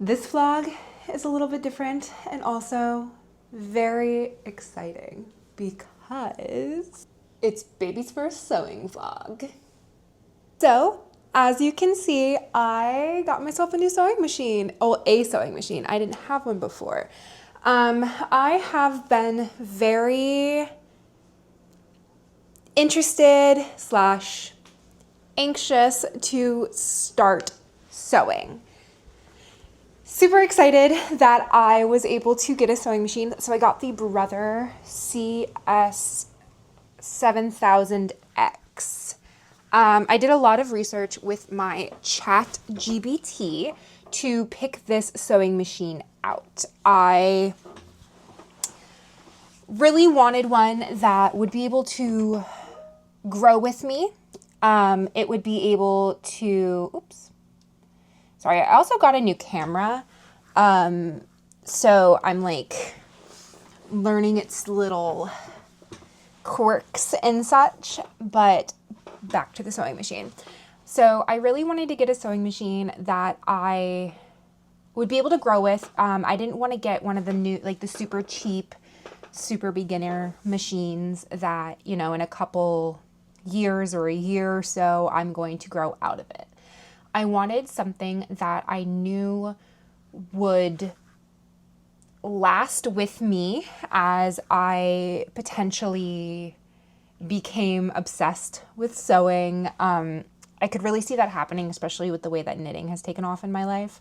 This vlog is a little bit different and also very exciting because it's baby's first sewing vlog. So, as you can see, I got myself a new sewing machine. Oh, a sewing machine. I didn't have one before. I have been very interested slash anxious to start sewing. Super excited that I was able to get a sewing machine. So I got the Brother CS 7000X. I did a lot of research with my chat GBT to pick this sewing machine out. I really wanted one that would be able to grow with me. It would be able to, sorry, I also got a new camera. So I'm like learning its little quirks and such, but back to the sewing machine. So I really wanted to get a sewing machine that I would be able to grow with. I didn't want to get one of the new, like the super cheap, super beginner machines that, you know, in a couple years or a year or so, I'm going to grow out of it. I wanted something that I knew would last with me as I potentially became obsessed with sewing. I could really see that happening, especially with the way that knitting has taken off in my life.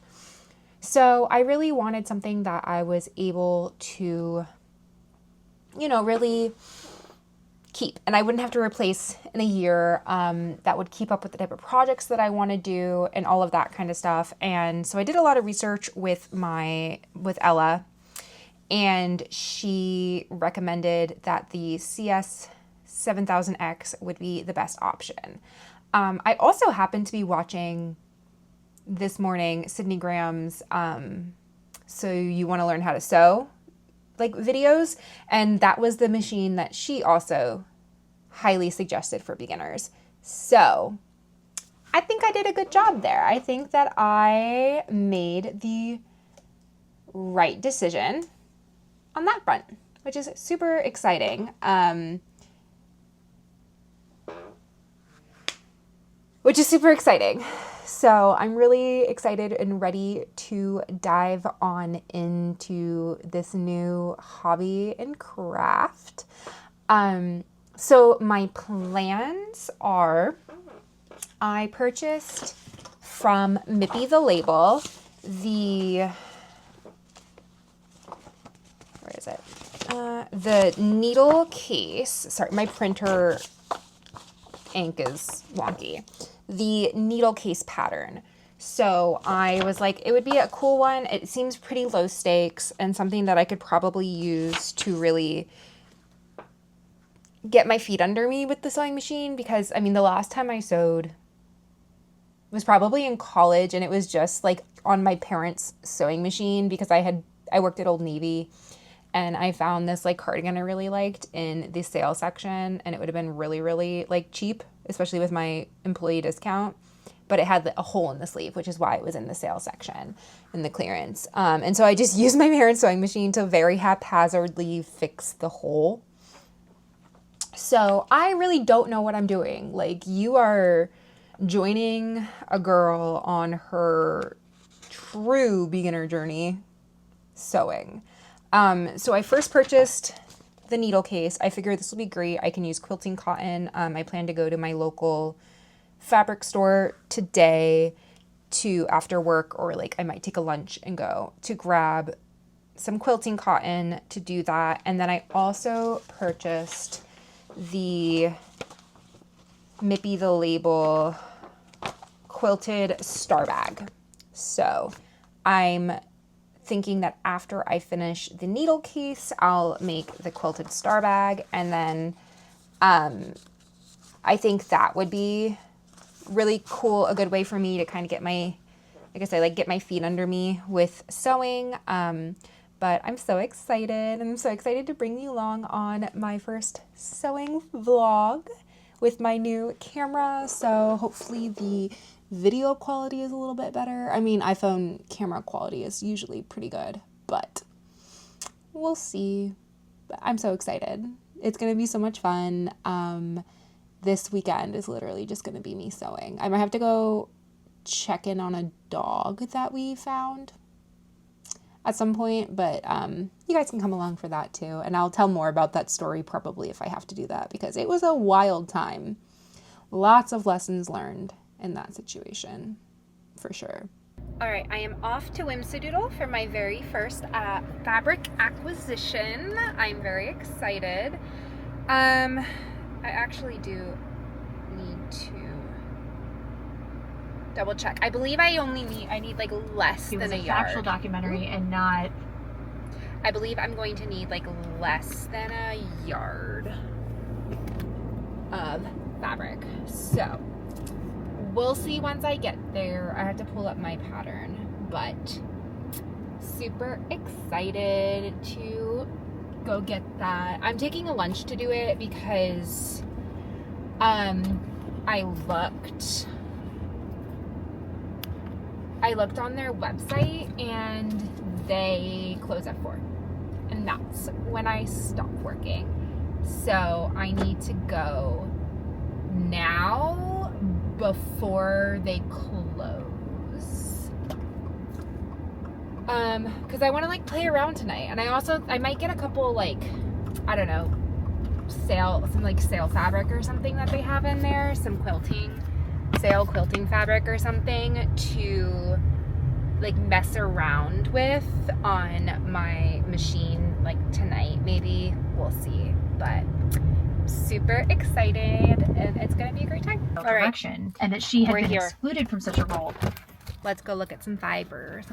So I really wanted something that I was able to, you know, really keep, and I wouldn't have to replace in a year, that would keep up with the type of projects that I want to do and all of that kind of stuff. And so I did a lot of research with Ella, and she recommended that the CS 7000X would be the best option. I also happened to be watching this morning Sydney Graham's So You Want to Learn How to Sew like videos, and that was the machine that she also highly suggested for beginners. So I think I did a good job there. I think that I made the right decision on that front, which is super exciting. So I'm really excited and ready to dive on into this new hobby and craft. So my plans are, I purchased from Mippy the Label the needle case. Sorry, my printer ink is wonky. The needle case pattern. So I was like, it would be a cool one. It seems pretty low stakes and something that I could probably use to really get my feet under me with the sewing machine, because I mean, the last time I sewed was probably in college, and it was just like on my parents' sewing machine because I worked at Old Navy, and I found this like cardigan I really liked in the sale section, and it would have been really, really like cheap, especially with my employee discount, but it had a hole in the sleeve, which is why it was in the sale section in the clearance. And so I just used my parents' sewing machine to very haphazardly fix the hole. So I really don't know what I'm doing. Like, you are joining a girl on her true beginner journey sewing. So I first purchased the needle case. I figured this will be great. I can use quilting cotton. I plan to go to my local fabric store today after work, or like I might take a lunch and go to grab some quilting cotton to do that. And then I also purchased the Mippy the Label quilted star bag. So I'm thinking that after I finish the needle case, I'll make the quilted star bag, and then I think that would be really cool, a good way for me to kind of get my, like I said, like get my feet under me with sewing. But I'm so excited. I'm so excited to bring you along on my first sewing vlog with my new camera. So hopefully the video quality is a little bit better. I mean, iPhone camera quality is usually pretty good, but we'll see. I'm so excited. It's going to be so much fun. This weekend is literally just going to be me sewing. I might have to go check in on a dog that we found at some point, but you guys can come along for that too. And I'll tell more about that story probably if I have to do that, because it was a wild time. Lots of lessons learned in that situation, for sure. All right, I am off to Whimsidoodle for my very first fabric acquisition. I'm very excited. I actually do need to double check. I believe I need like less than a yard. It was a factual documentary and not... I believe I'm going to need like less than a yard of fabric. So we'll see once I get there. I have to pull up my pattern, but super excited to go get that. I'm taking a lunch to do it because I looked on their website and they close at 4, and that's when I stop working. So I need to go now before they close, because I want to like play around tonight, and I might get a couple like, I don't know, sale fabric or something that they have in there, some quilting fabric or something to like mess around with on my machine like tonight. Maybe we'll see, but super excited, and it's gonna be a great time. All right, and that she had been excluded from such a role. Let's go look at some fabrics.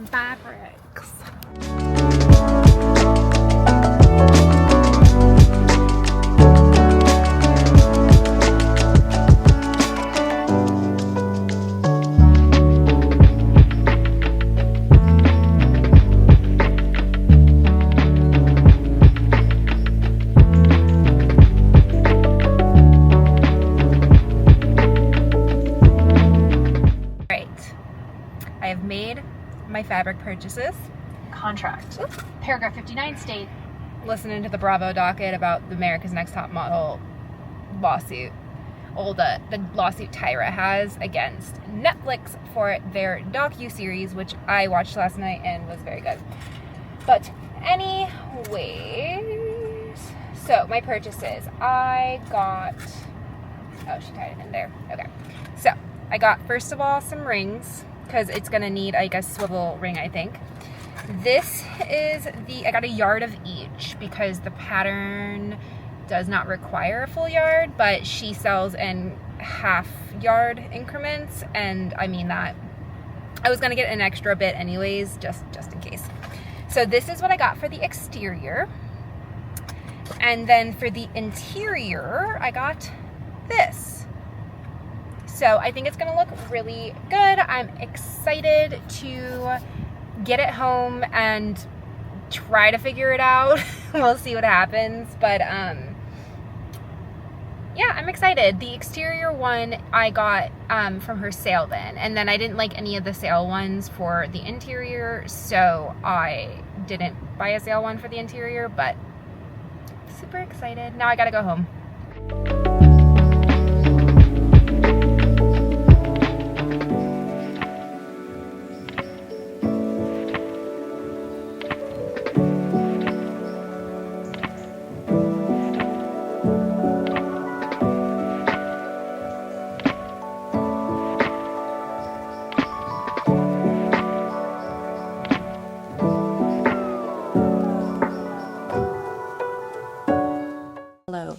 I have made my fabric purchases. Contract. Paragraph 59 states, listening to the Bravo docket about the America's Next Top Model lawsuit. The lawsuit Tyra has against Netflix for their docu-series, which I watched last night and was very good. But anyways, so my purchases. I got, oh, she tied it in there. Okay. So I got, first of all, some rings, because it's gonna need like a swivel ring, I think. This is I got a yard of each because the pattern does not require a full yard, but she sells in half yard increments, and I mean that. I was gonna get an extra bit anyways, just in case. So this is what I got for the exterior. And then for the interior, I got this. So I think it's gonna look really good. I'm excited to get it home and try to figure it out. We'll see what happens, but yeah, I'm excited. The exterior one I got from her sale bin, and then I didn't like any of the sale ones for the interior, so I didn't buy a sale one for the interior, but super excited. Now I gotta go home.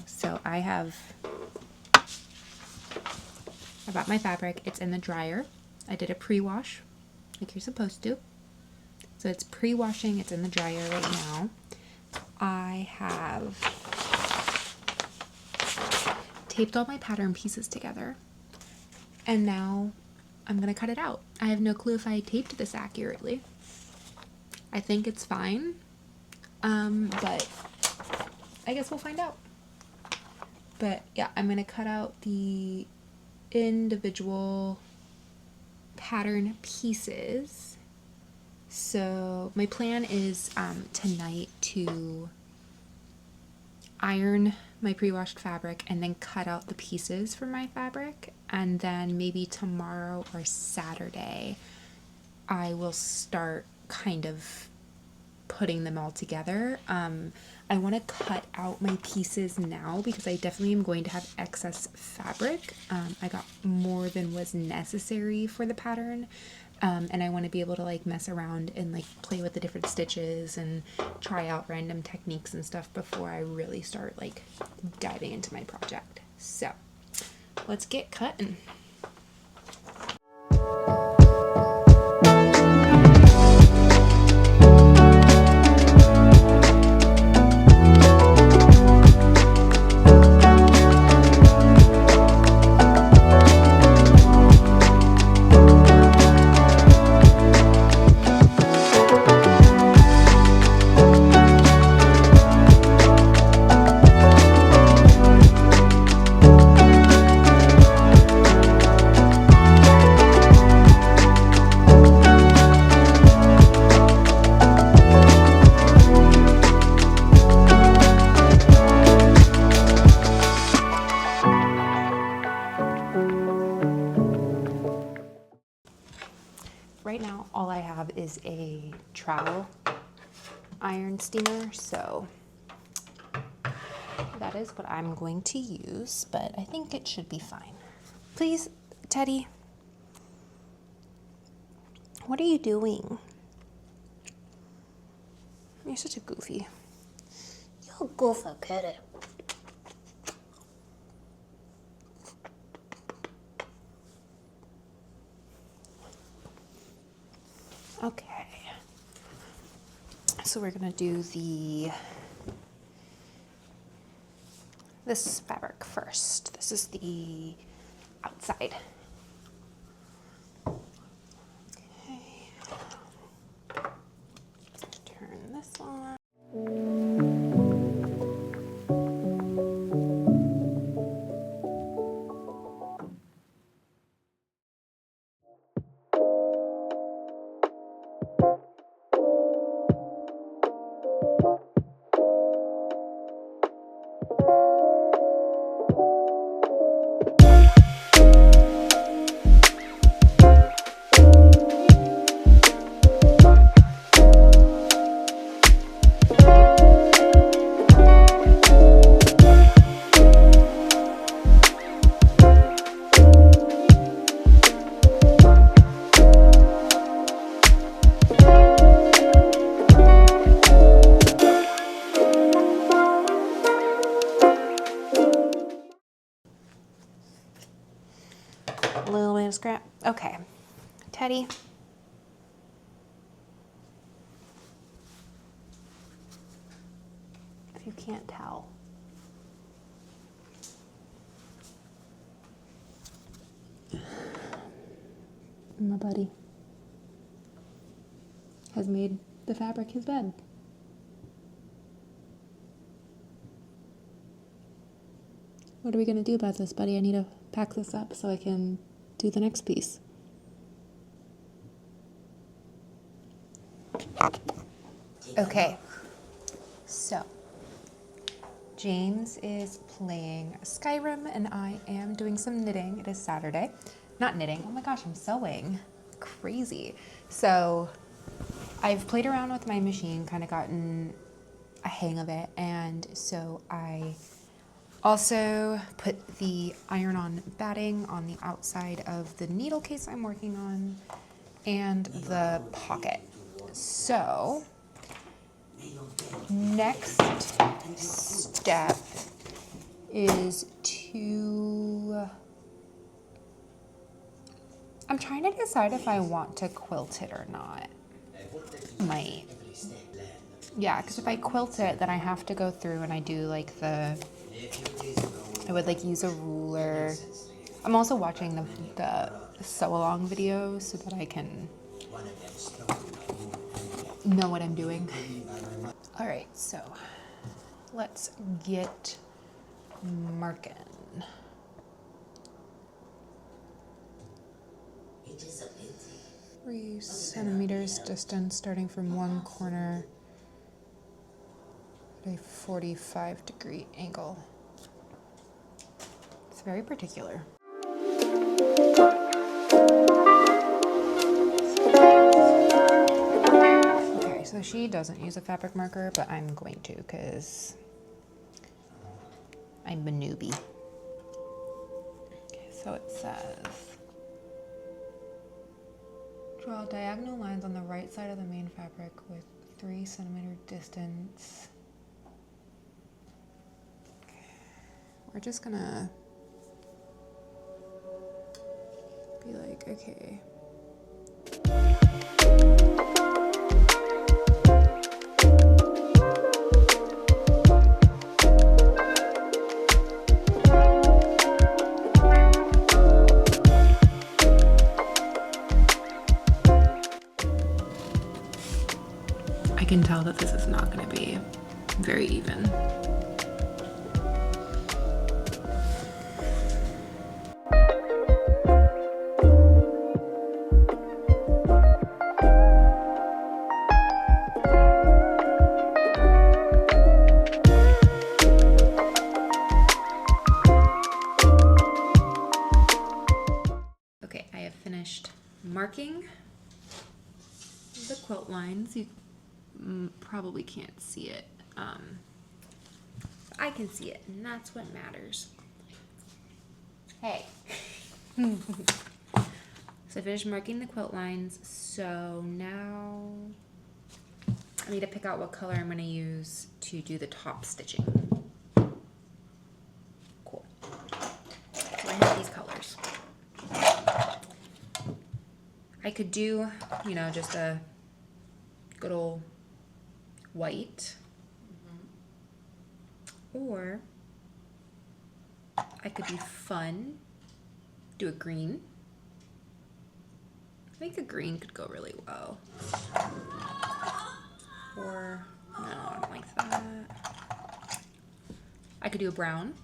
So I bought my fabric. It's in the dryer. I did a pre-wash like you're supposed to. So it's pre-washing. It's in the dryer right now. I have taped all my pattern pieces together, and now I'm gonna cut it out. I have no clue if I taped this accurately. I think it's fine, but I guess we'll find out. But yeah, I'm gonna cut out the individual pattern pieces. So my plan is tonight to iron my pre-washed fabric and then cut out the pieces from my fabric, and then maybe tomorrow or Saturday I will start kind of putting them all together. I want to cut out my pieces now because I definitely am going to have excess fabric. I got more than was necessary for the pattern. And I want to be able to like mess around and like play with the different stitches and try out random techniques and stuff before I really start like diving into my project. So let's get cutting. Right now, all I have is a travel iron steamer, so that is what I'm going to use, but I think it should be fine. Please, Teddy, what are you doing? You're such a goofy. You're a goofy kitty. Okay, so we're gonna do this fabric first. This is the outside. Okay, turn this on. A little bit of scrap. Okay, Teddy. If you can't tell. My buddy has made the fabric his bed. What are we gonna do about this, buddy? I need to pack this up so I can do the next piece. Okay, so James is playing Skyrim and I am doing some knitting. It is Saturday. Not knitting, oh my gosh, I'm sewing. Crazy. So I've played around with my machine, kind of gotten a hang of it, and so I also put the iron-on batting on the outside of the needle case I'm working on and the pocket. So next step is I'm trying to decide if I want to quilt it or not. Might. Yeah, because if I quilt it, then I have to go through and I do like I would like use a ruler. I'm also watching the sew along videos so that I can know what I'm doing. All right, so let's get marking. 3 centimeters distance starting from one corner at a 45-degree angle. It's very particular. Okay, so she doesn't use a fabric marker, but I'm going to because I'm a newbie. Okay, so it says, draw diagonal lines on the right side of the main fabric with 3 centimeter distance. We're just gonna be like, okay. I can tell that this is not gonna be very even. Okay, I have finished marking the quilt lines. You probably can't see it. I can see it, and that's what matters. Hey. So I finished marking the quilt lines, so now I need to pick out what color I'm going to use to do the top stitching. Cool. So I have these colors. I could do, you know, just a good old white, or I could be fun, do a green. I think a green could go really well. Or, no, I don't like that. I could do a brown.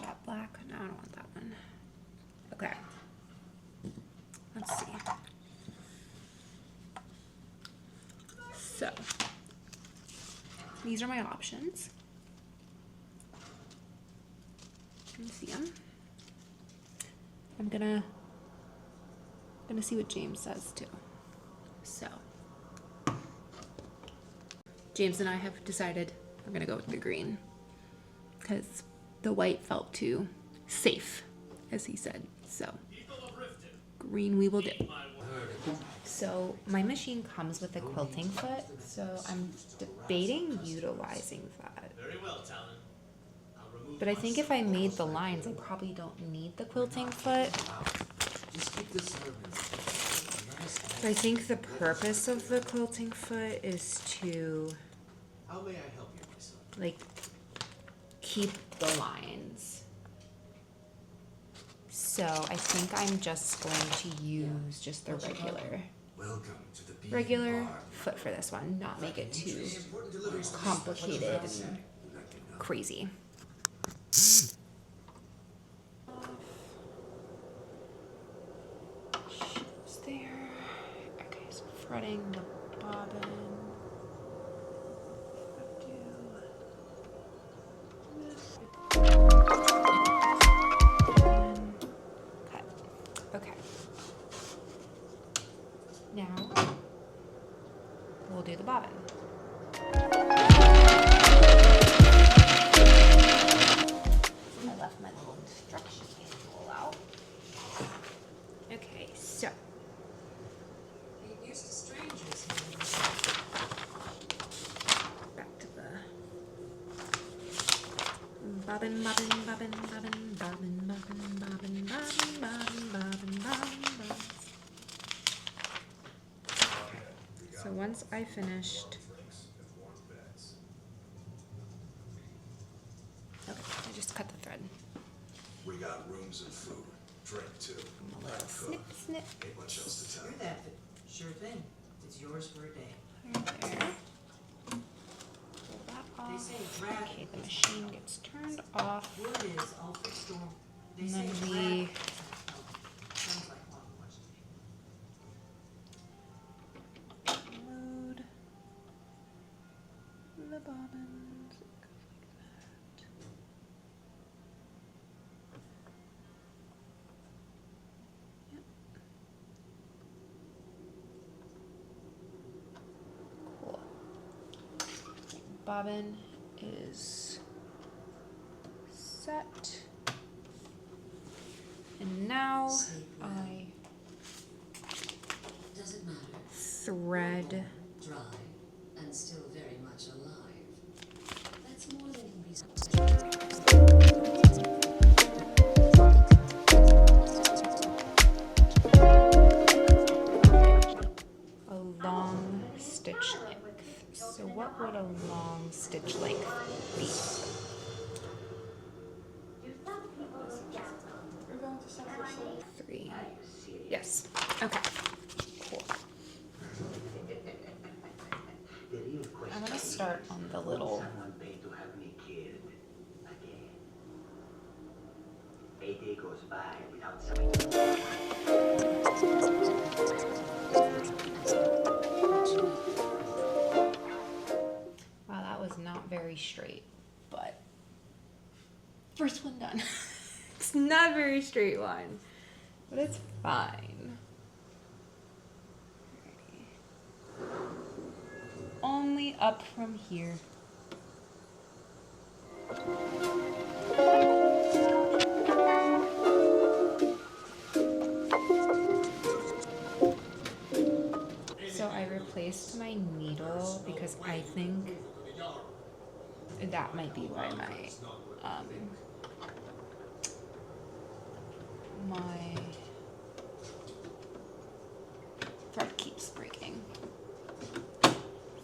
That black, no, I don't want that one. Okay, let's see. So, these are my options. You can see them. I'm gonna see what James says too. So, James and I have decided we're gonna go with the green because the white felt too safe, as he said. So, green we will do. So my machine comes with a quilting foot, so I'm debating utilizing that. But I think if I made the lines, I probably don't need the quilting foot. So I think the purpose of the quilting foot is to, like, keep the lines. So I think I'm just going to use just the regular foot for this one, not make it too complicated and crazy. Shoes there. Okay, so fretting the bobbin. Cut. Okay. Now we'll do the bobbin. I left my little instruction manual out. Okay, so back to the bobbin, bobbin, bobbin, bobbin, bobbin, bobbin, bobbin, bobbin, bobbin, bobbin, bobbin. So once I finished, okay, I just cut the thread. We got rooms and food, drink too. A little snip, snip. Ain't much else to tell. You're that fit. Sure thing. It's yours for a day. Right there. Pull that They off. say drag Okay, the machine gets turned off. Wood is all for storm. They And say then traffic we sounds like Hogwarts to me. load the bobbins. It goes like that. Yep. Cool. Bobbin is set. And now I Does it matter? thread. Dry and still very much alive. That's more than can be A long stitch length. So what would a long stitch length be? Three. Yes. Okay. Cool. I'm gonna start on the little. Someone paid to have me killed again. A day goes by without something. Wow, that was not very straight, but first one done. It's not a very straight line, but it's fine. Alrighty. Only up from here. So I replaced my needle because I think that might be why my thread keeps breaking.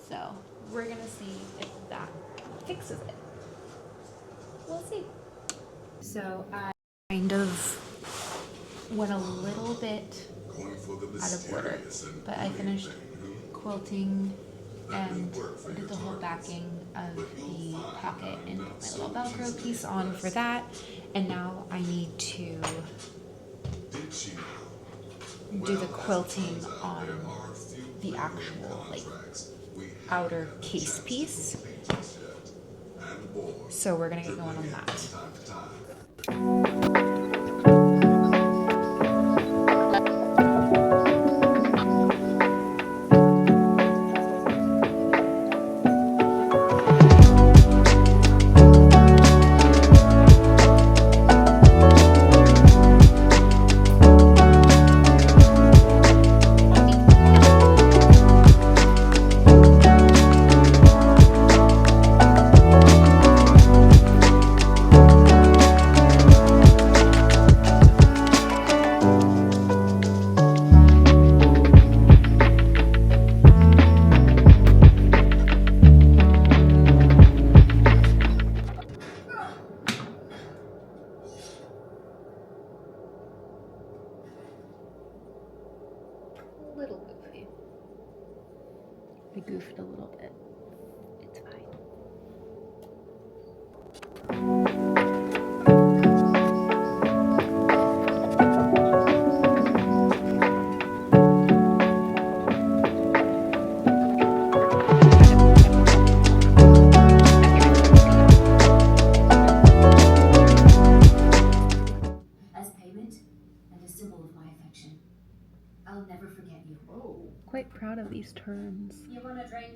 So we're gonna see if that fixes it. We'll see. So I kind of went a little bit out of order, but I finished quilting and did the whole backing of the pocket and put my little Velcro piece on for that. And now I need to do the quilting on the actual like outer case piece. So we're gonna get going on that. Little goofy. I goofed a little bit. It's fine. as payment and a symbol of my affection. I'll never forget you. Oh. Quite proud of these turns. You want a drink?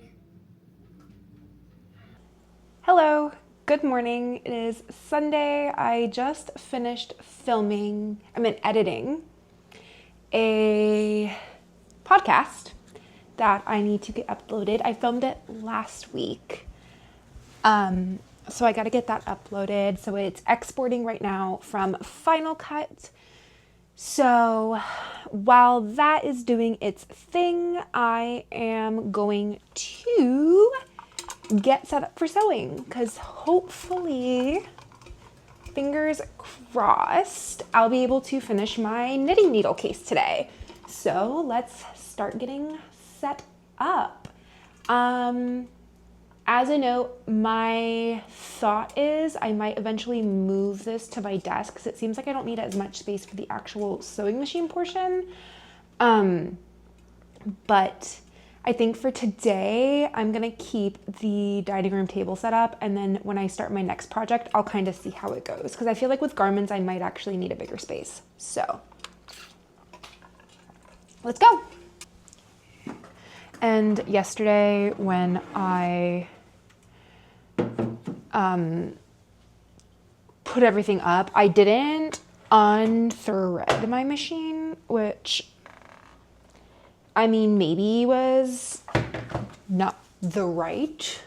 Hello, good morning. It is Sunday. I just finished editing a podcast that I need to get uploaded. I filmed it last week. So I got to get that uploaded. So it's exporting right now from Final Cut. So while that is doing its thing, I am going to get set up for sewing because hopefully, fingers crossed, I'll be able to finish my knitting needle case today. So let's start getting set up. As a note, my thought is I might eventually move this to my desk because it seems like I don't need as much space for the actual sewing machine portion. But I think for today, I'm gonna keep the dining room table set up, and then when I start my next project, I'll kind of see how it goes. Because I feel like with garments, I might actually need a bigger space. So let's go. And yesterday when I put everything up, I didn't unthread my machine, which I mean, maybe was not the right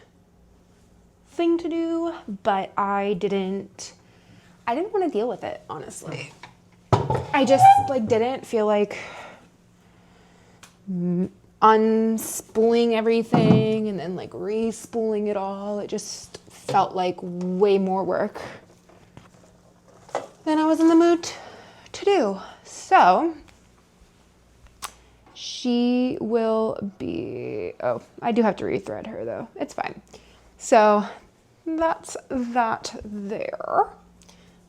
thing to do, but I didn't want to deal with it, honestly. I just like didn't feel like unspooling everything and then like re-spooling it all. It just felt like way more work than I was in the mood to do. So she will be, oh, I do have to rethread her though. It's fine. So that's that there. All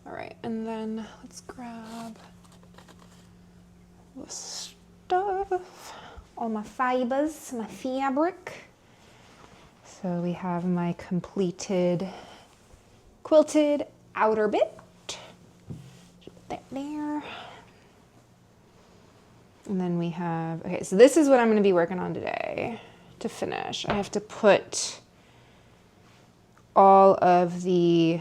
right, and then let's grab the stuff, all my fibers, my fabric. So we have my completed quilted outer bit. Put that there. And then we have, okay, so this is what I'm going to be working on today to finish. I have to put all of the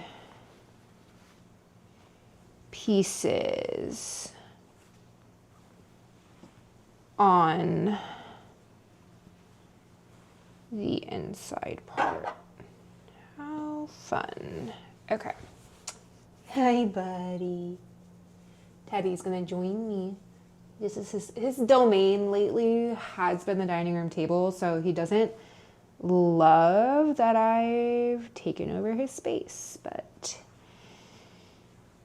pieces on the inside part. How fun. Okay. Hi, buddy. Teddy's going to join me. This is his domain lately has been the dining room table, so he doesn't love that I've taken over his space, but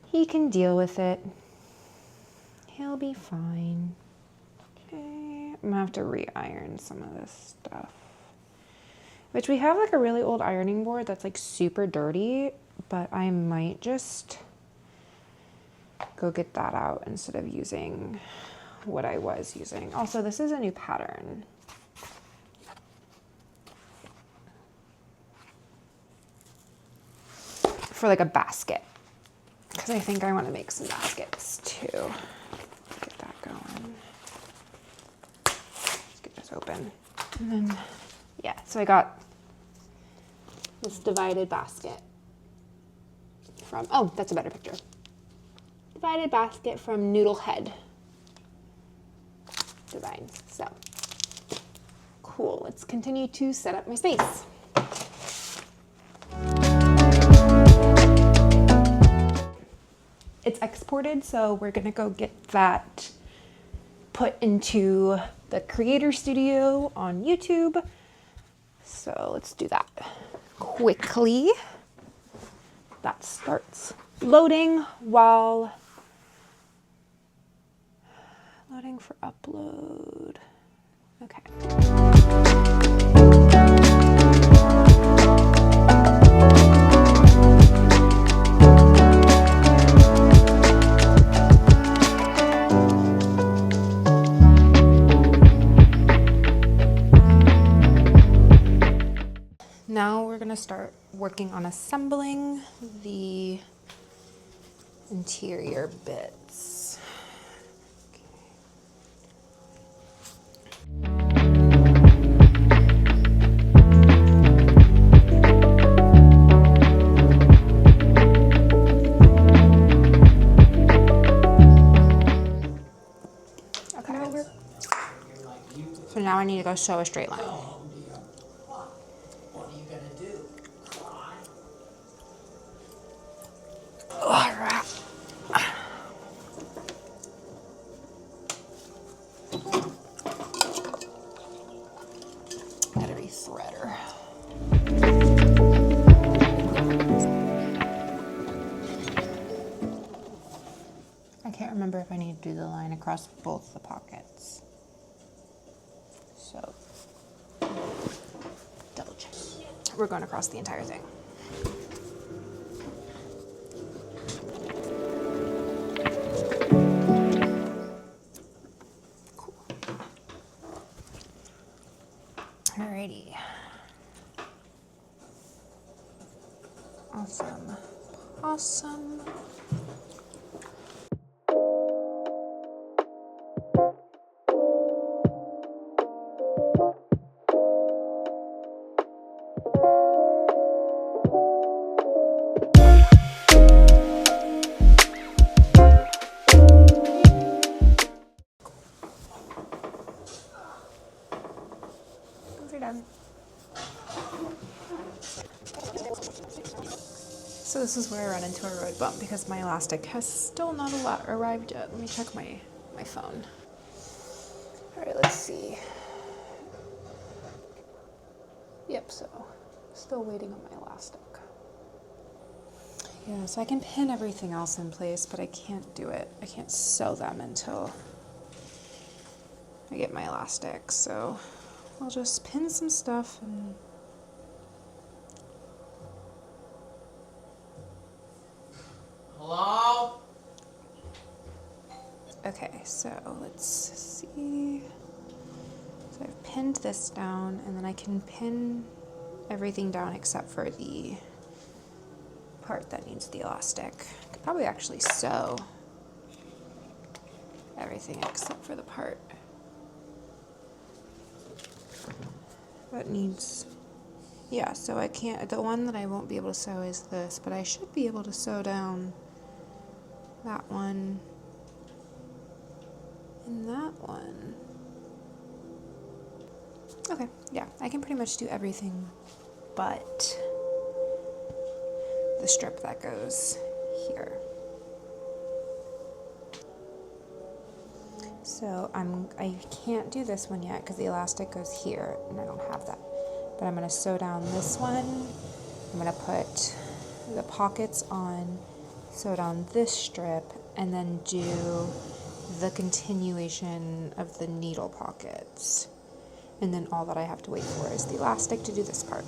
he can deal with it. He'll be fine. Okay, I'm gonna have to re-iron some of this stuff, which we have like a really old ironing board that's like super dirty, but I might just go get that out instead of using what I was using. Also, this is a new pattern. For like a basket, because I think I want to make some baskets too. Get that going. Let's get this open. And then, yeah, so I got this divided basket from, oh, that's a better picture. Divided basket from Noodlehead Designs. So cool. Let's continue to set up my space. It's exported, so we're gonna go get that put into the Creator Studio on YouTube. So let's do that quickly. That starts loading while loading for upload. Okay. Now we're gonna start working on assembling the interior bits. Okay. So now I need to go sew a straight line. What are you gonna do? Cry? All right. Gotta re-thread her. I can't remember if I need to do the line across both the pockets. So, double check. we're going across the entire thing. Cool. Alrighty. Awesome. Awesome. You're done. So this is where I run into a road bump because my elastic has still not arrived yet. Let me check my phone. All right, let's see. Yep, so still waiting on my elastic. Yeah, so I can pin everything else in place, but I can't do it. I can't sew them until I get my elastic. So I'll just pin some stuff and Hello? okay, so let's see. So I've pinned this down, and then I can pin everything down except for the part that needs the elastic. I could probably actually sew everything except for the part that needs, yeah, so I can't, the one that I won't be able to sew is this, but I should be able to sew down that one and that one. Okay, yeah, I can pretty much do everything but the strip that goes here. So I can't do this one yet because the elastic goes here and I don't have that. But I'm gonna sew down this one. I'm gonna put the pockets on, sew down this strip, and then do the continuation of the needle pockets. And then all that I have to wait for is the elastic to do this part.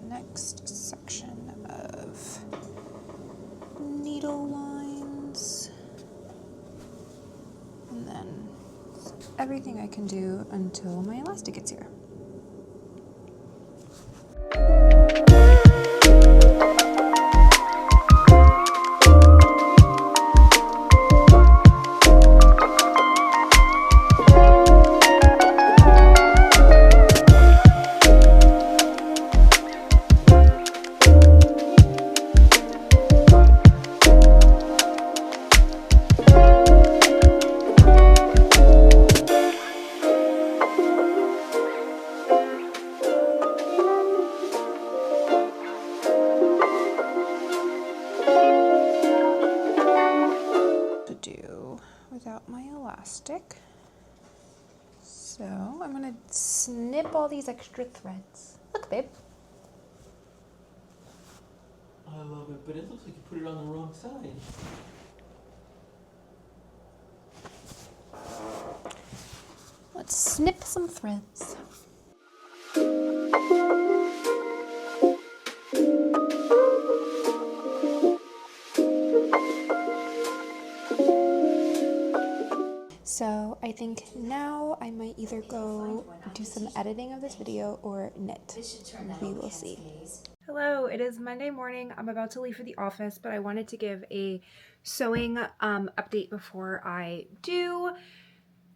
Next section of needle lines, and then everything I can do until my elastic gets here. gonna snip all these extra threads. Look, babe. I love it, but it looks like you put it on the wrong side. Let's snip some threads. So I think now I might either go do some editing of this video or knit. We will see. Hello, it is Monday morning. I'm about to leave for the office, but I wanted to give a sewing update before I do.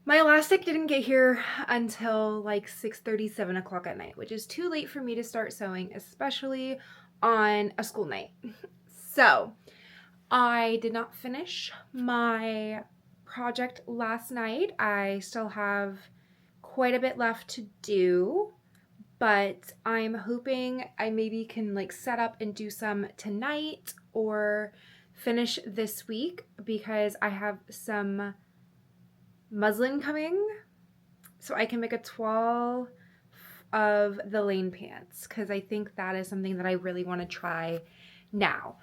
My elastic didn't get here until like 6:30, 7 o'clock at night, which is too late for me to start sewing, especially on a school night. So I did not finish my project last night. I still have quite a bit left to do, but I'm hoping I maybe can like set up and do some tonight or finish this week because I have some muslin coming, so I can make a toile of the lane pants because I think that is something that I really want to try now.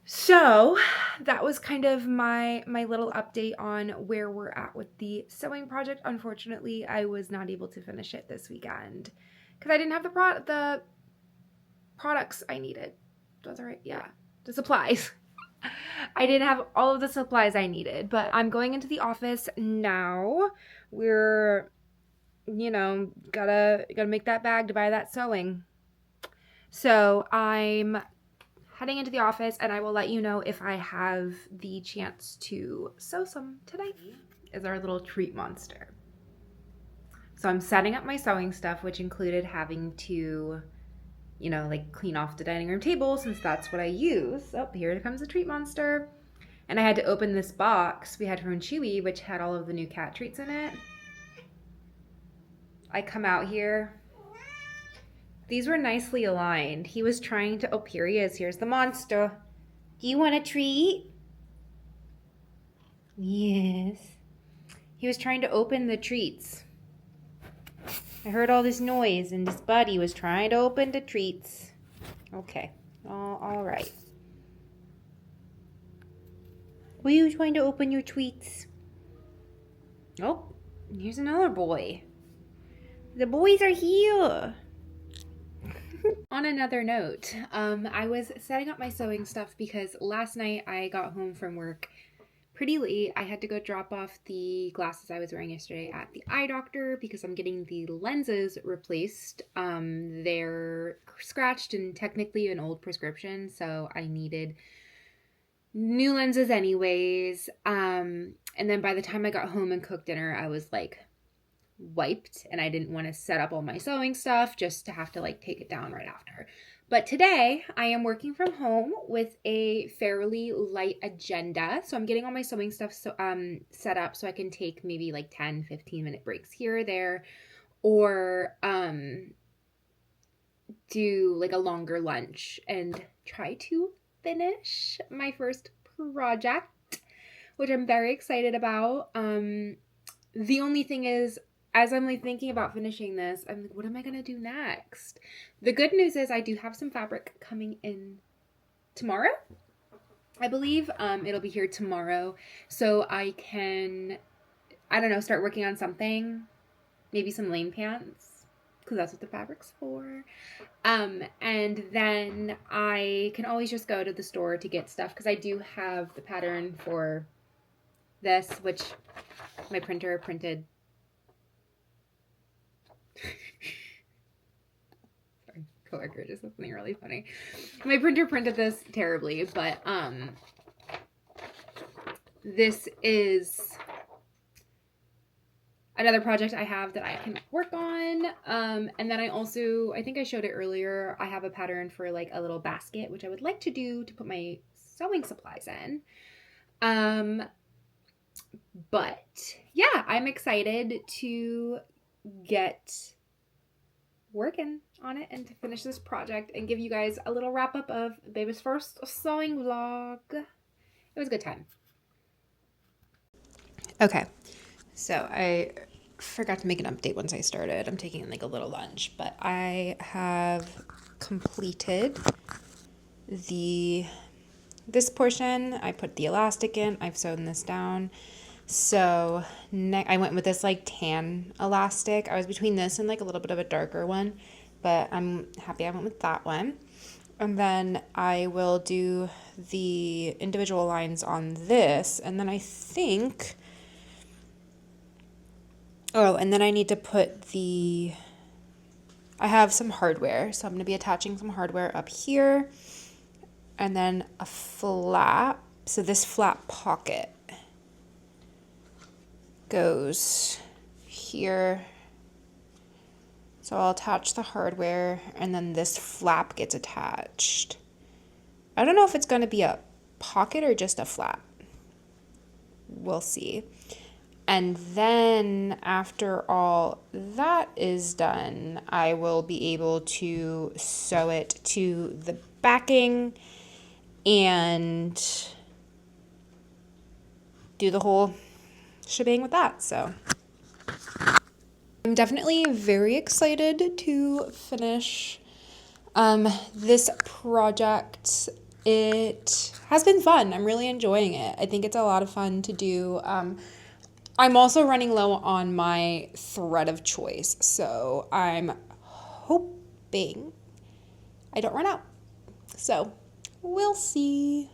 So that was kind of my little update on where we're at with the sewing project. Unfortunately, I was not able to finish it this weekend because I didn't have the products I needed. That's all right. Yeah, the supplies. I didn't have all of the supplies I needed, but I'm going into the office now. We're, you know, gotta make that bag to buy that sewing. So I'm heading into the office and I will let you know if I have the chance to sew some today. Is our little treat monster. So I'm setting up my sewing stuff, which included having to, you know, like clean off the dining room table since that's what I use. Oh, here comes the treat monster. And I had to open this box we had from Chewy, which had all of the new cat treats in it. I come out here. These were nicely aligned. He was trying to, oh, here he is. Here's the monster. Do you want a treat? Yes. He was trying to open the treats. I heard all this noise and this buddy was trying to open the treats. Okay. All right. Were you trying to open your treats? Oh, here's another boy. The boys are here. On another note, I was setting up my sewing stuff because last night I got home from work pretty late. I had to go drop off the glasses I was wearing yesterday at the eye doctor because I'm getting the lenses replaced. They're scratched and technically an old prescription, so I needed new lenses anyways. And then by the time I got home and cooked dinner, I was like wiped and I didn't want to set up all my sewing stuff just to have to like take it down right after. But today I am working from home with a fairly light agenda. So I'm getting all my sewing stuff set up so I can take maybe like 10-15 minute breaks here or there, or do like a longer lunch and try to finish my first project, which I'm very excited about. The only thing is, as I'm like thinking about finishing this, I'm like, what am I going to do next? The good news is I do have some fabric coming in tomorrow. I believe it'll be here tomorrow. So I can, I don't know, start working on something. Maybe some lane pants, because that's what the fabric's for. And then I can always just go to the store to get stuff, because I do have the pattern for this, which my printer printed. Sorry, coworker just said something really funny. My printer printed this terribly, but this is another project I have that I can work on. And then I also, I think I showed it earlier, I have a pattern for like a little basket, which I would like to do to put my sewing supplies in. But yeah, I'm excited to get working on it and to finish this project and give you guys a little wrap up of baby's first sewing vlog. It was a good time. Okay, so I forgot to make an update once I started. I'm taking like a little lunch, but I have completed this portion. I put the elastic in. I've sewn this down. So I went with this like tan elastic. I was between this and like a little bit of a darker one, but I'm happy I went with that one. And then I will do the individual lines on this, and then I think, oh, and then I need to put I have some hardware, so I'm going to be attaching some hardware up here, and then a flap. So this flap pocket goes here. So I'll attach the hardware, and then this flap gets attached. I don't know if it's going to be a pocket or just a flap. We'll see. And then after all that is done, I will be able to sew it to the backing and do the whole shebang with that. So I'm definitely very excited to finish this project. It has been fun. I'm really enjoying it. I think it's a lot of fun to do. I'm also running low on my thread of choice, so I'm hoping I don't run out. So we'll see.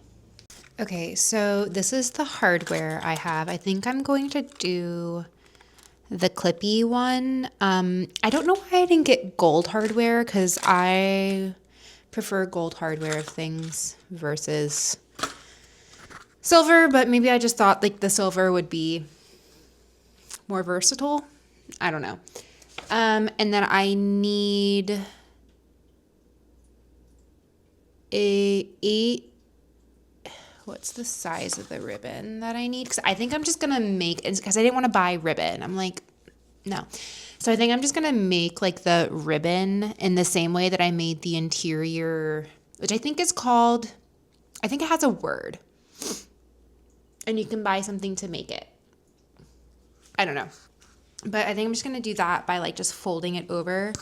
Okay, so this is the hardware I have. I think I'm going to do the clippy one. I don't know why I didn't get gold hardware, because I prefer gold hardware of things versus silver, but maybe I just thought like the silver would be more versatile. I don't know. And then I need what's the size of the ribbon that I need? Because I think I'm just going to make, because I didn't want to buy ribbon. I'm like, no. So I think I'm just going to make like the ribbon in the same way that I made the interior, which I think is called, I think it has a word. And you can buy something to make it. I don't know. But I think I'm just going to do that by like just folding it over,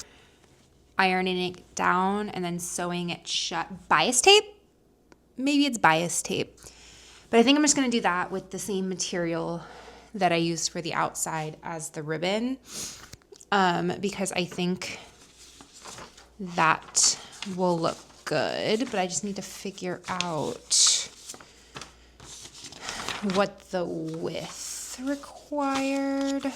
ironing it down, and then sewing it shut. Bias tape? Maybe it's bias tape. But I think I'm just going to do that with the same material that I used for the outside as the ribbon, because I think that will look good. But I just need to figure out what the width required.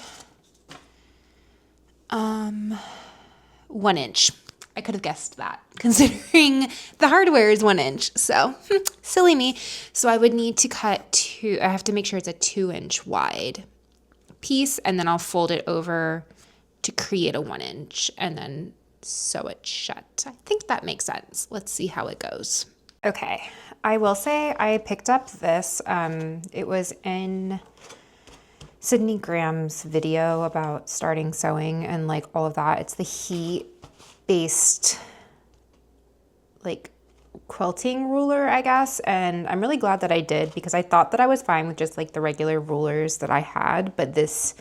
1 inch. I could have guessed that, considering the hardware is 1 inch. So silly me. So I would need to I have to make sure it's a 2-inch wide piece, and then I'll fold it over to create a 1 inch and then sew it shut. I think that makes sense. Let's see how it goes. Okay, I will say I picked up this. It was in Sydney Graham's video about starting sewing and like all of that. It's the heat-based like quilting ruler, I guess. And I'm really glad that I did, because I thought that I was fine with just like the regular rulers that I had, but this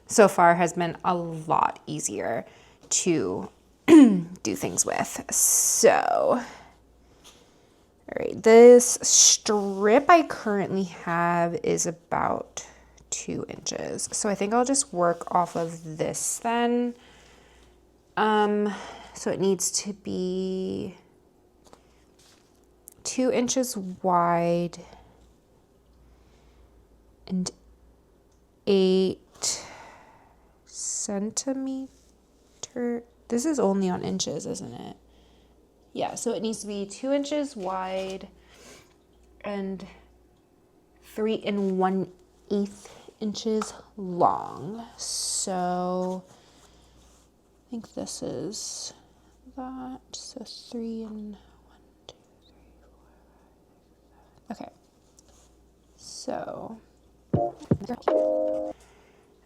so far has been a lot easier to do things with. So, all right, this strip I currently have is about 2 inches. So I think I'll just work off of this then. So it needs to be 2 inches wide and 8 centimeter. This is only on inches, isn't it? Yeah, so it needs to be 2 inches wide and 3 1/8 inches long. So I think this is that. So 3 and 1, 2, 3, 4, 5, 6, 7. Okay. So,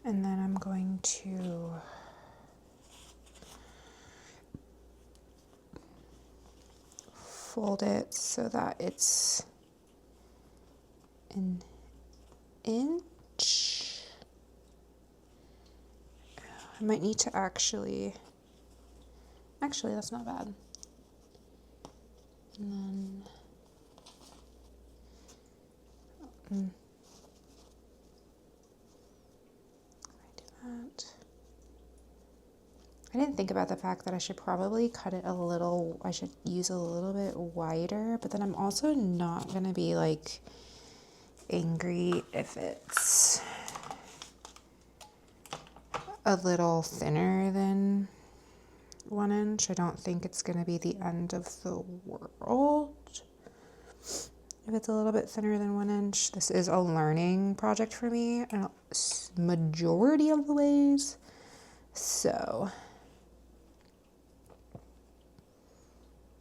and then I'm going to fold it so that it's an inch I might need to actually, that's not bad. And then, I do that. I didn't think about the fact that I should probably cut it a little, I should use a little bit wider, but then I'm also not gonna be like angry if it's a little thinner than 1 inch. I don't think it's gonna be the end of the world if it's a little bit thinner than 1 inch. This is a learning project for me, majority of the ways, so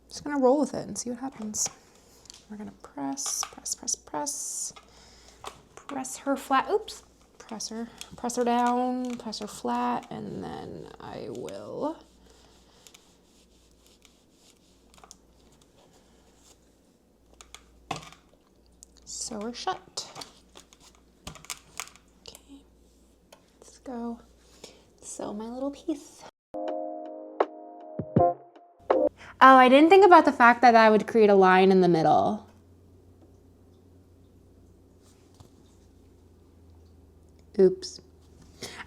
just gonna roll with it and see what happens. We're gonna press her flat. Oops, press her down, press her flat, and then I will sew her shut. Okay, let's go sew my little piece. Oh, I didn't think about the fact that I would create a line in the middle. Oops.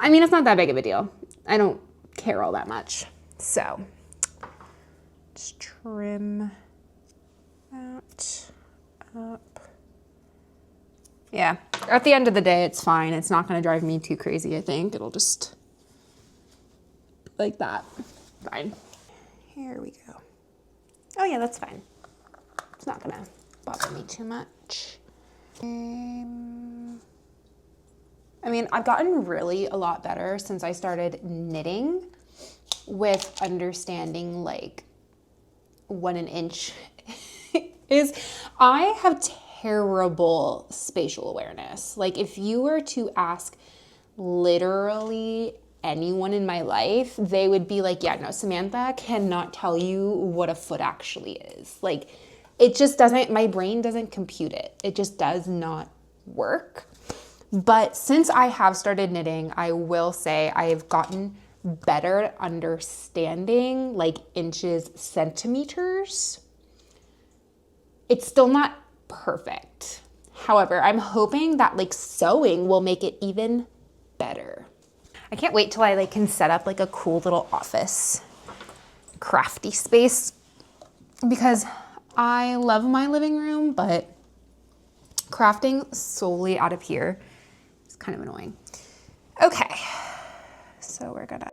I mean, it's not that big of a deal. I don't care all that much. So, just trim that up. Yeah, at the end of the day, it's fine. It's not gonna drive me too crazy, I think. It'll just, like that. Fine. Here we go. Oh yeah, that's fine. It's not gonna bother me too much. I mean, I've gotten really a lot better since I started knitting with understanding like what an inch is. I have terrible spatial awareness. Like if you were to ask literally anyone in my life, they would be like, yeah, no, Samantha cannot tell you what a foot actually is. Like, it just doesn't, my brain doesn't compute it. It just does not work. But since I have started knitting, I will say I have gotten better at understanding like inches, centimeters. It's still not perfect. However, I'm hoping that like sewing will make it even better. I can't wait till I like can set up like a cool little office crafty space because I love my living room, but crafting solely out of here is kind of annoying. Okay, so we're gonna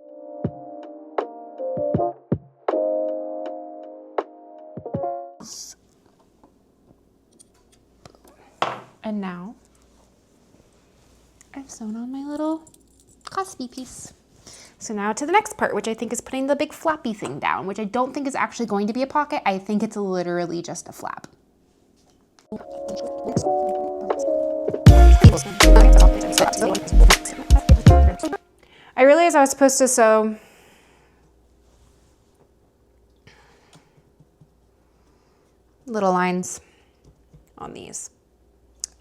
and now I've sewn on my little clasp piece. So now to the next part, which I think is putting the big flappy thing down, which I don't think is actually going to be a pocket. I think it's literally just a flap. I realized I was supposed to sew little lines on these.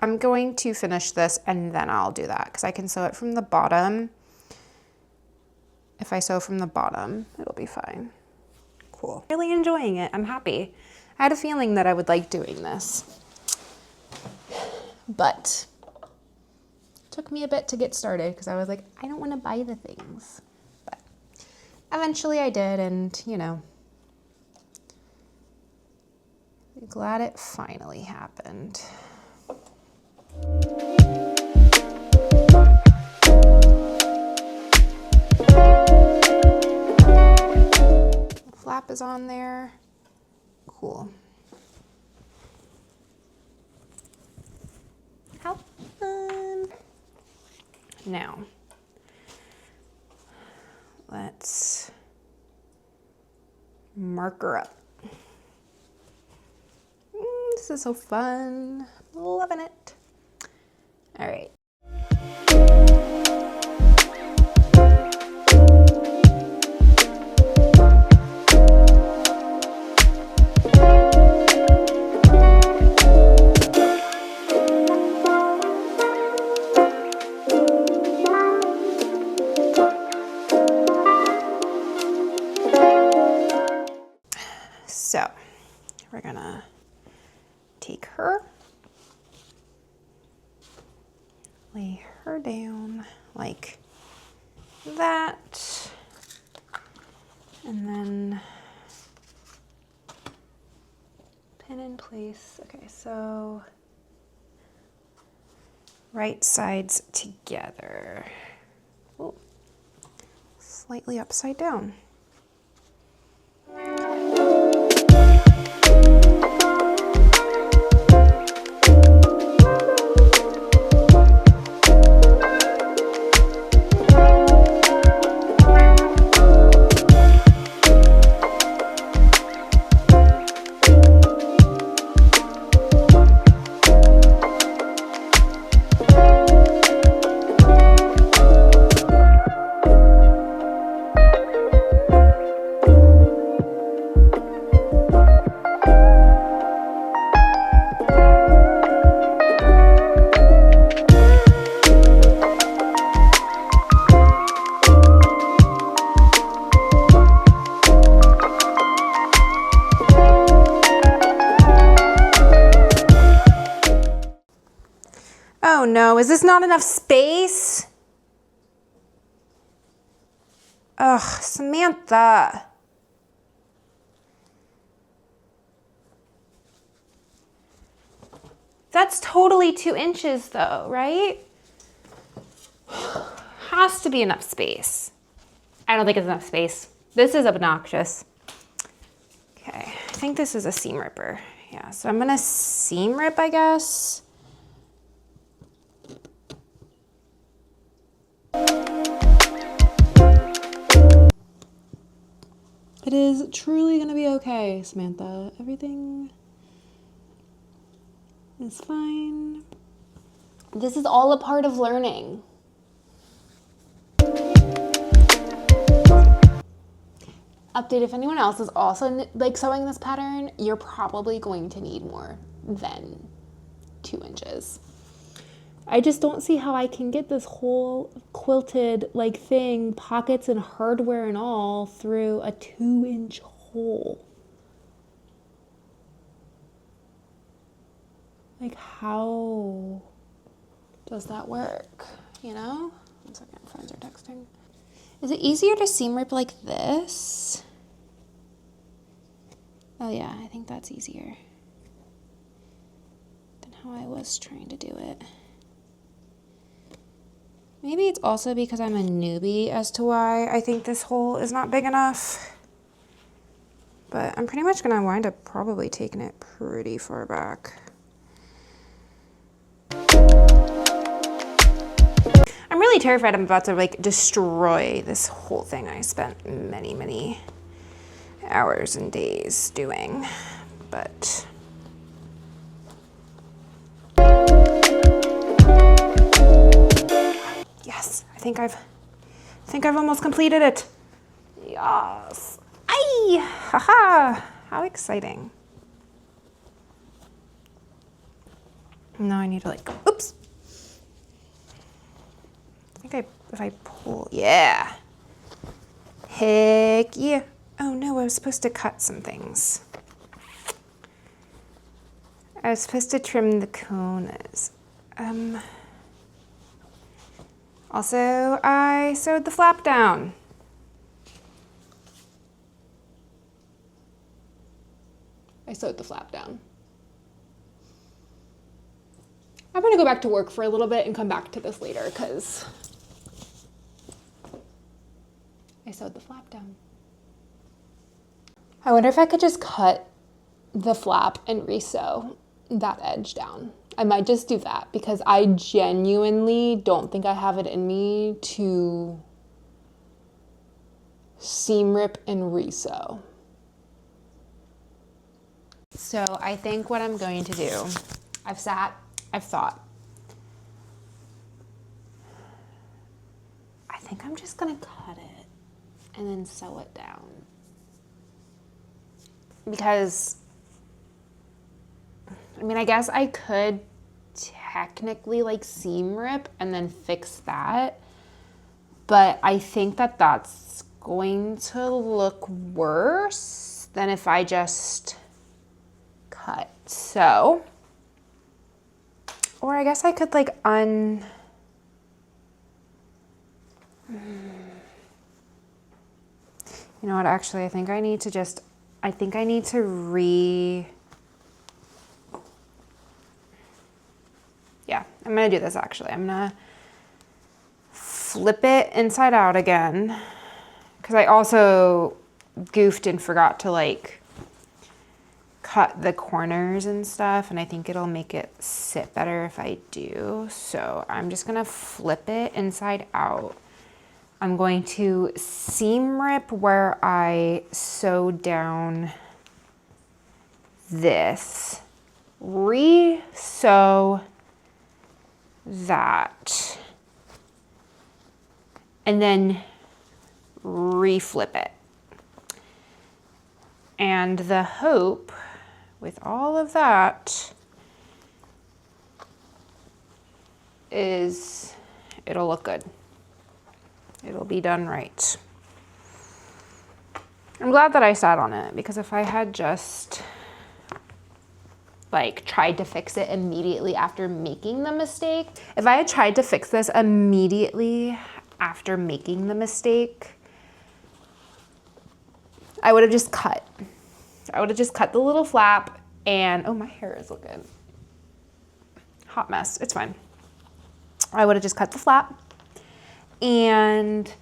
I'm going to finish this and then I'll do that because I can sew it from the bottom. If I sew from the bottom, it'll be fine. Cool. Really enjoying it. I'm happy. I had a feeling that I would like doing this, but it took me a bit to get started because I was like, I don't want to buy the things, but eventually I did, and you know, I'm glad it finally happened. Flap is on there. Cool. How fun. Now, let's mark her up. This is so fun. Loving it. All right. So we're gonna take her, lay her down like that, and then pin in place. Okay, so right sides together. Oh, slightly upside down. Oh no, is this not enough space? Ugh, Samantha. That's totally 2 inches though, right? Has to be enough space. I don't think it's enough space. This is obnoxious. Okay, I think this is a seam ripper. Yeah, so I'm gonna seam rip, I guess. It is truly gonna be okay, Samantha. Everything is fine. This is all a part of learning. Update, if anyone else is also like sewing this pattern, you're probably going to need more than 2 inches. I just don't see how I can get this whole quilted like thing, pockets and hardware and all, through a 2-inch hole. Like, how does that work? You know? 1 second, friends are texting. Is it easier to seam rip like this? Oh yeah, I think that's easier than how I was trying to do it. Maybe it's also because I'm a newbie as to why I think this hole is not big enough. But I'm pretty much gonna wind up probably taking it pretty far back. I'm really terrified I'm about to like destroy this whole thing I spent many, many hours and days doing, but yes, I think I've almost completed it. Yes. Ay! Haha! How exciting. Now I need to like, oops. I think if I pull, yeah. Heck yeah. Oh no, I was supposed to cut some things. I was supposed to trim the corners. Also, I sewed the flap down. I'm gonna go back to work for a little bit and come back to this later because I sewed the flap down. I wonder if I could just cut the flap and re-sew that edge down. I might just do that because I genuinely don't think I have it in me to seam rip and re-sew. So I think what I'm going to do, I've thought. I think I'm just gonna cut it and then sew it down. Because, I mean, I guess I could technically like seam rip and then fix that, but I think that that's going to look worse than if I just cut. So, or I guess I could like you know what, actually, I think I need to yeah, I'm gonna do this actually. I'm gonna flip it inside out again, because I also goofed and forgot to like cut the corners and stuff, and I think it'll make it sit better if I do. So I'm just gonna flip it inside out. I'm going to seam rip where I sewed down this, re-sew that, and then re-flip it. And the hope with all of that is it'll look good. It'll be done right. I'm glad that I sat on it, because if I had just like tried to fix it immediately after making the mistake, if I had tried to fix this immediately after making the mistake, I would have just cut. I would have just cut the little flap and, oh, my hair is looking hot mess. It's fine. I would have just cut the flap, and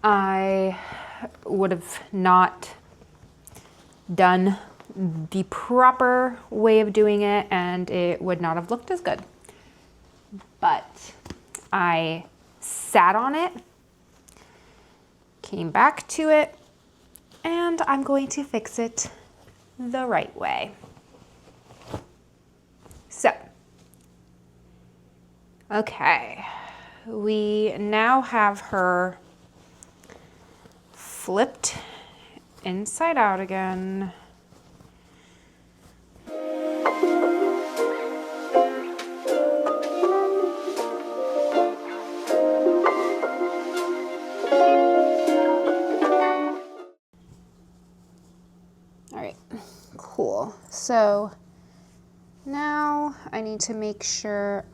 I would have not done the proper way of doing it, and it would not have looked as good. But I sat on it, came back to it, and I'm going to fix it the right way. So, okay, we now have her flipped inside out again. All right, cool. So now I need to make sure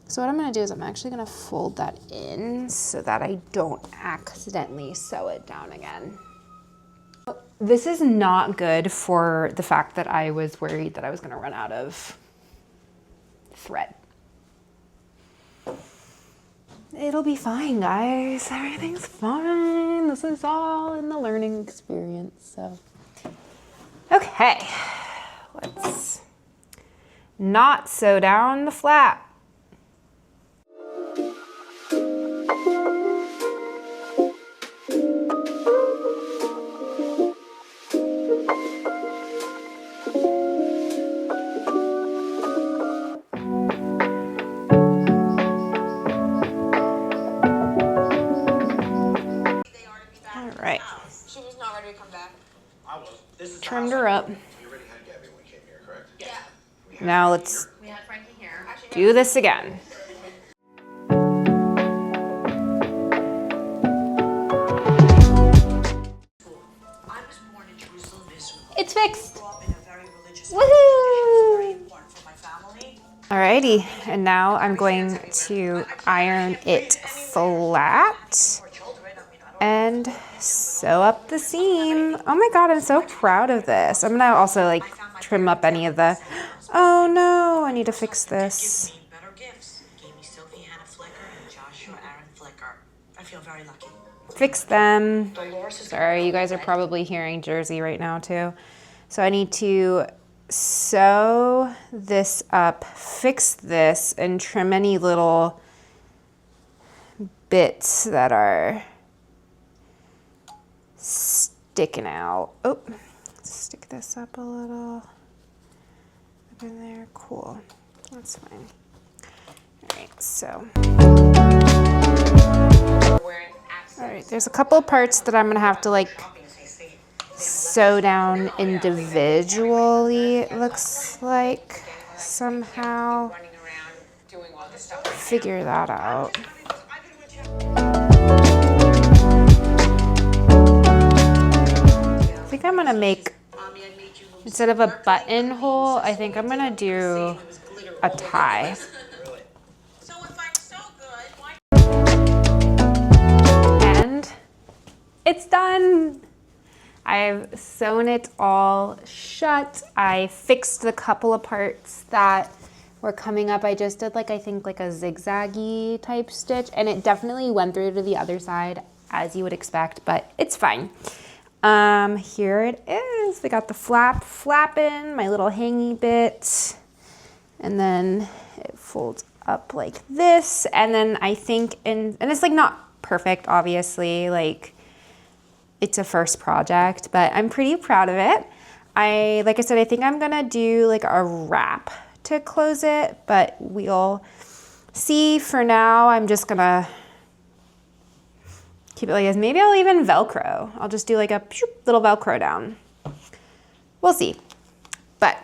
so what I'm gonna do is I'm actually gonna fold that in so that I don't accidentally sew it down again. This is not good for the fact that I was worried that I was gonna run out of thread. It'll be fine, guys. Everything's fine. This is all in the learning experience, so. Okay, let's not sew down the flap. Trimmed her up. You already had Gabby when we came here, correct? Yeah. Now let's do this again. I was born in Jerusalem, Israel. It's fixed. Grew up in a very religious Woohoo! It's very important for my family. Alrighty, and now I'm going to iron it flat and sew up the seam. Oh my god, I'm so proud of this. I'm gonna also like trim up any of the, oh no, I need to fix this. Give me better gifts. Gave me Sophie Hannah Flicker and Joshua Aaron Flicker. I feel very lucky. Fix them. Dolores is Sorry, you guys are probably hearing Jersey right now too. So I need to sew this up, fix this, and trim any little bits that are sticking out. Oh, stick this up a little. Up in there, cool. That's fine. All right, so. All right, there's a couple parts that I'm gonna have to like sew down individually, it looks like, somehow. Figure that out. I think think I'm gonna make, instead of a buttonhole, I think I'm gonna do a tie. So if I'm so good, why? And it's done. I've sewn it all shut. I fixed the couple of parts that were coming up. I just did like, I think like a zigzaggy type stitch, and it definitely went through to the other side as you would expect, but it's fine. Here it is. We got the flap flapping, my little hangy bit, and then it folds up like this. And then I think, and it's like not perfect, obviously, like it's a first project, but I'm pretty proud of it. Like I said, I think I'm gonna do like a wrap to close it, but we'll see. For now, I'm just gonna keep it like this. Maybe I'll even Velcro. I'll just do like a little Velcro down. We'll see. But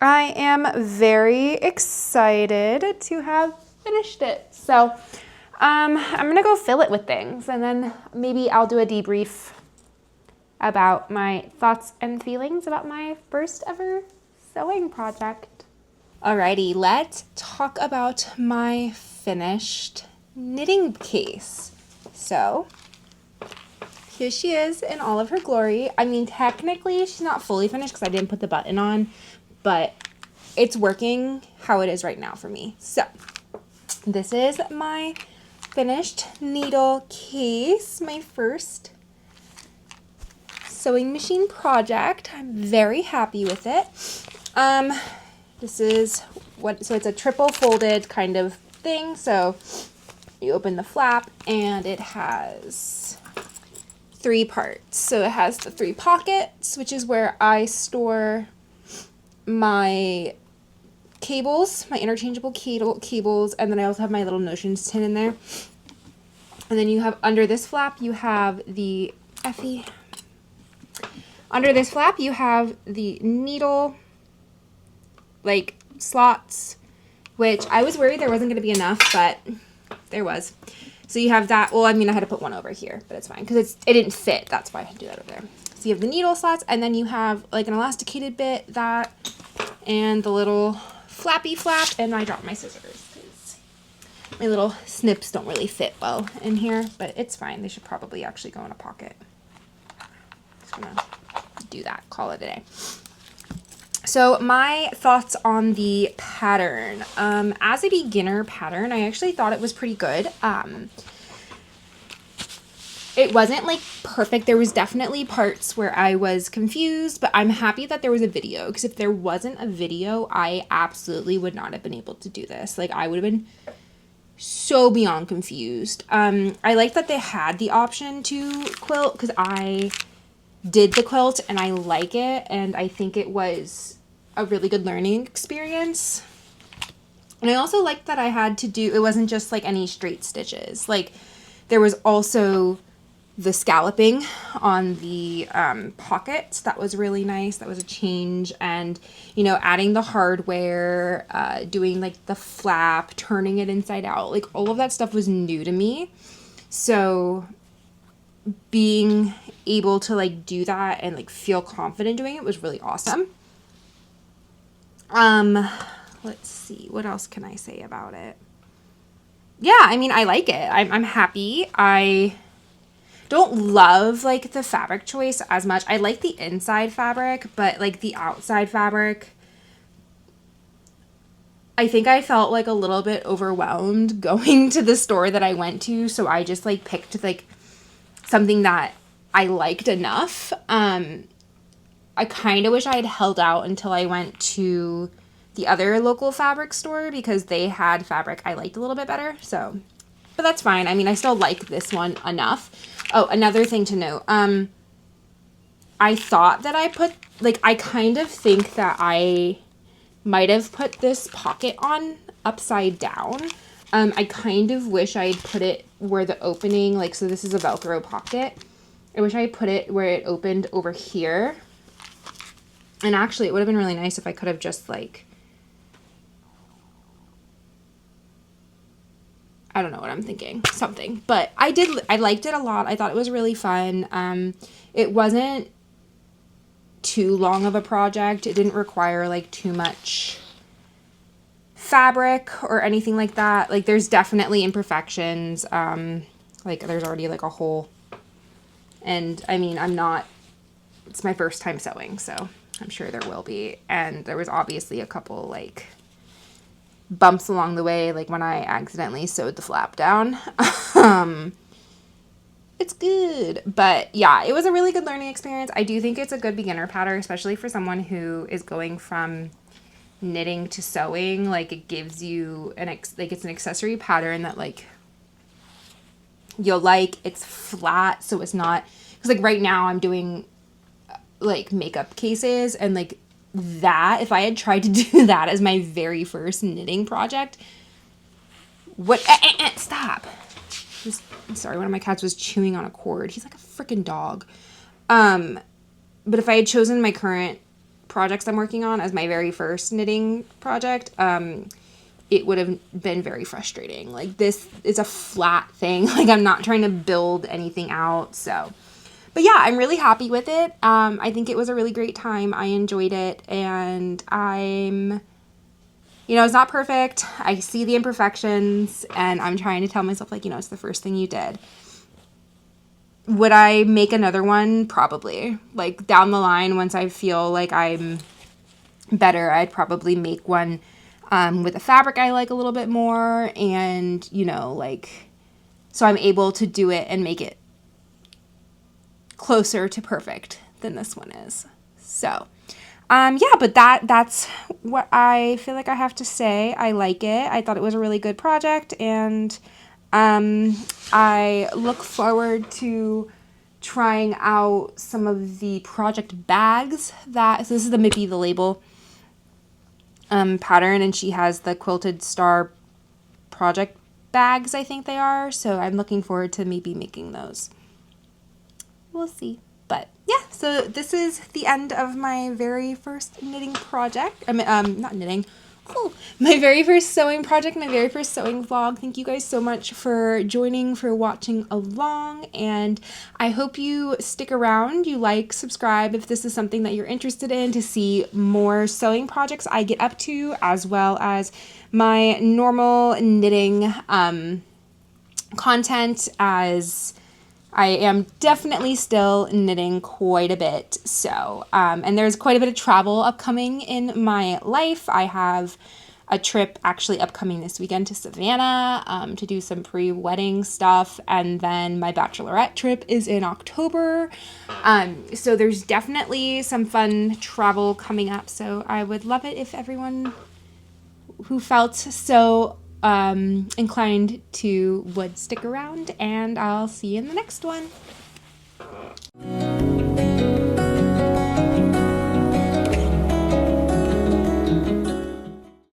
I am very excited to have finished it. So I'm gonna go fill it with things, and then maybe I'll do a debrief about my thoughts and feelings about my first ever sewing project. Alrighty, let's talk about my finished knitting case. So here she is in all of her glory. I mean, technically she's not fully finished because I didn't put the button on, but it's working how it is right now for me. So this is my finished needle case, my first sewing machine project. I'm very happy with it. This is so it's a triple folded kind of thing. So you open the flap and it has 3 parts. So it has the 3 pockets, which is where I store my cables, my interchangeable cables, and then I also have my little notions tin in there. And then you have, under this flap, you have the under this flap, you have the needle, like, slots, which I was worried there wasn't going to be enough, but there was. So you have that. Well, I mean, I had to put one over here, but it's fine because it didn't fit. That's why I had to do that over there. So you have the needle slots, and then you have like an elasticated bit, that, and the little flappy flap, and I dropped my scissors because my little snips don't really fit well in here, but it's fine. They should probably actually go in a pocket. Just gonna do that, call it a day. So my thoughts on the pattern. As a beginner pattern, I actually thought it was pretty good. It wasn't like perfect. There was definitely parts where I was confused, but I'm happy that there was a video, because if there wasn't a video, I absolutely would not have been able to do this. Like, I would have been so beyond confused. I like that they had the option to quilt, because I did the quilt and I like it, and I think it was a really good learning experience. And I also liked that I had to do, it wasn't just like any straight stitches. Like, there was also the scalloping on the pockets. That was really nice. That was a change. And, you know, adding the hardware, doing like the flap, turning it inside out, like all of that stuff was new to me. So being able to like do that and like feel confident doing it was really awesome. Let's see, what else can I say about it? Yeah, I mean, I like it. I'm happy. I don't love like the fabric choice as much. I like the inside fabric, but like the outside fabric, I think I felt like a little bit overwhelmed going to the store that I went to, so I just like picked like something that I liked enough. I kind of wish I had held out until I went to the other local fabric store, because they had fabric I liked a little bit better. So, but that's fine. I mean, I still like this one enough. Oh, another thing to note. I thought that I put, like, I kind of think that I might have put this pocket on upside down. I kind of wish I had put it where the opening, like, so this is a Velcro pocket. I wish I had put it where it opened over here. And actually, it would have been really nice if I could have just, like, I don't know what I'm thinking, something. But I liked it a lot. I thought it was really fun. It wasn't too long of a project. It didn't require like too much fabric or anything like that. Like there's definitely imperfections. Like there's already like a hole, and I mean, it's my first time sewing, so I'm sure there will be. And there was obviously a couple like bumps along the way, like when I accidentally sewed the flap down. It's good. But yeah, it was a really good learning experience. I do think it's a good beginner pattern, especially for someone who is going from knitting to sewing. Like it gives you it's an accessory pattern that like you'll like. It's flat, so it's not, because like right now I'm doing like makeup cases, and like that, if I had tried to do that as my very first knitting project, stop. Sorry, one of my cats was chewing on a cord. He's like a freaking dog. But if I had chosen my current projects I'm working on as my very first knitting project, it would have been very frustrating. Like this is a flat thing. Like I'm not trying to build anything out. So, but yeah, I'm really happy with it. I think it was a really great time. I enjoyed it, and it's not perfect. I see the imperfections, and I'm trying to tell myself, like, it's the first thing you did. Would I make another one? Probably. Like, down the line, once I feel like I'm better, I'd probably make one with a fabric I like a little bit more, and, so I'm able to do it and make it closer to perfect than this one is. So, yeah, but that's what I feel like I have to say. I like it. I thought it was a really good project, and I look forward to trying out some of the project bags so this is the Mippy the Label pattern, and she has the quilted star project bags, I think they are. So I'm looking forward to maybe making those. We'll see. But yeah, so this is the end of my very first knitting project. Not knitting. Cool. My very first sewing project, my very first sewing vlog. Thank you guys so much for joining, for watching along, and I hope you stick around. You like, subscribe if this is something that you're interested in, to see more sewing projects I get up to, as well as my normal knitting content, as I am definitely still knitting quite a bit. So, and there's quite a bit of travel upcoming in my life. I have a trip actually upcoming this weekend to Savannah to do some pre-wedding stuff. And then my bachelorette trip is in October. So there's definitely some fun travel coming up. So I would love it if everyone who felt so inclined to would stick around, and I'll see you in the next one.